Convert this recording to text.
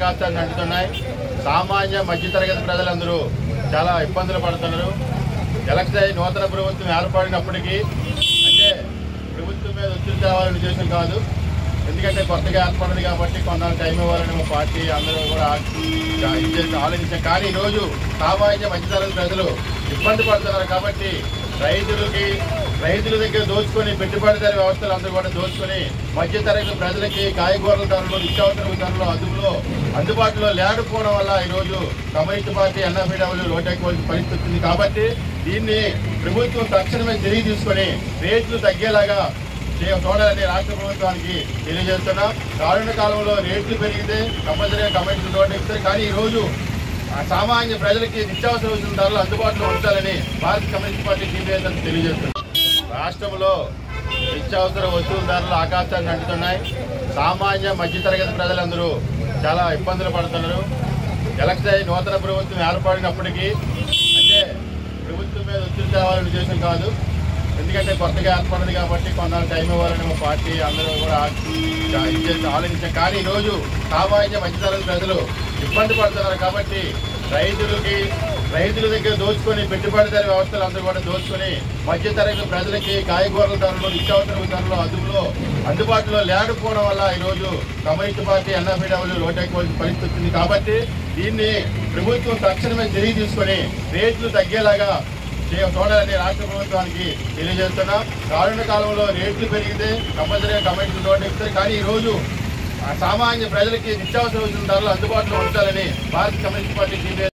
ఆకాశాన్ని అంటున్నాయి. సామాన్య మధ్యతరగతి ప్రజలందరూ చాలా ఇబ్బందులు పడుతున్నారు. ఎలక్షన్ నూతన ప్రభుత్వం ఏర్పడినప్పటికీ అంటే ప్రభుత్వం మీద ఒత్తిడి తేవాలని ఉద్దేశం కాదు. ఎందుకంటే కొత్తగా ఏర్పడింది కాబట్టి కొంత టైం ఇవ్వాలని మా పార్టీ అందరూ కూడా ఆలోచించాం. కానీ ఈరోజు సామాన్య మధ్యతరగతి ప్రజలు ఇబ్బంది పడుతున్నారు కాబట్టి రైతుల దగ్గర దోచుకొని పెట్టుబడిదారు వ్యవస్థలు అందరూ కూడా దోచుకొని మధ్యతరగతి ప్రజలకి కాయగూరల ధరలు నిత్యావసర ధరలు అందుబాటులో లేకపోవడం వల్ల ఈరోజు కమ్యూనిస్ట్ పార్టీ ఎన్ఎఫ్డబ్ల్యూ లోటెక్కోవాల్సిన పరిస్థితి వచ్చింది. కాబట్టి దీన్ని ప్రభుత్వం తక్షణమే తిరిగి తీసుకొని రేట్లు తగ్గేలాగా చూడాలని రాష్ట్ర ప్రభుత్వానికి తెలియజేస్తున్నాం. రానున్న కాలంలో రేట్లు పెరిగితే కంపల్సరీగా కమ్యూనిస్ట్ లోటెక్కుతారు. కానీ ఈరోజు సామాన్య ప్రజలకి నిత్యావసర వస్తువుల ధరలు అందుబాటులో ఉంచాలని భారత కమ్యూనిస్ట్ పార్టీ టీపీఎస్ తెలియజేస్తుంది. రాష్ట్రంలో నిత్యావసర వస్తువుల ధరలు ఆకాశాన్ని అంటున్నాయి. సామాన్య మధ్యతరగతి ప్రజలందరూ చాలా ఇబ్బందులు పడుతున్నారు. ఎలక్షన్ నూతన ప్రభుత్వం ఏర్పడినప్పటికీ అంటే ప్రభుత్వం మీద ఒత్తిడి తేవాలని ఉద్దేశం కాదు. ఎందుకంటే కొత్తగా ఏర్పడింది కాబట్టి కొంత టైం ఇవ్వాలని మా పార్టీ అందరూ కూడా ఆలోచించాం. కానీ ఈరోజు సామాన్య మధ్యతరగతి ప్రజలు ఇబ్బంది పడుతున్నారు కాబట్టి రైతుల దగ్గర దోచుకొని పెట్టుబడిదారు వ్యవస్థలు అందరూ కూడా దోచుకొని మధ్యతరగతి ప్రజలకి కాయగూరల ధరలు నిత్యావసర ధరలు అందుబాటులో లేకపోవడం వల్ల ఈరోజు కమ్యూనిస్ట్ పార్టీ ఎన్ఎఫ్డబ్ల్యూ లోటెక్కోవాల్సిన పరిస్థితి వచ్చింది. కాబట్టి దీన్ని ప్రభుత్వం తక్షణమే తిరిగి తీసుకొని రేట్లు తగ్గేలాగా చూడాలని రాష్ట్ర ప్రభుత్వానికి తెలియజేస్తున్నాం. రానున్న కాలంలో రేట్లు పెరిగితే కంపల్సరీగా కమ్యూనిస్ట్ లోటెక్కుతారు. కానీ ఈరోజు సామాన్య ప్రజలకి నిత్యావసర వస్తువుల ధరలు అందుబాటులో ఉంచాలని భారత కమ్యూనిస్ట్ పార్టీ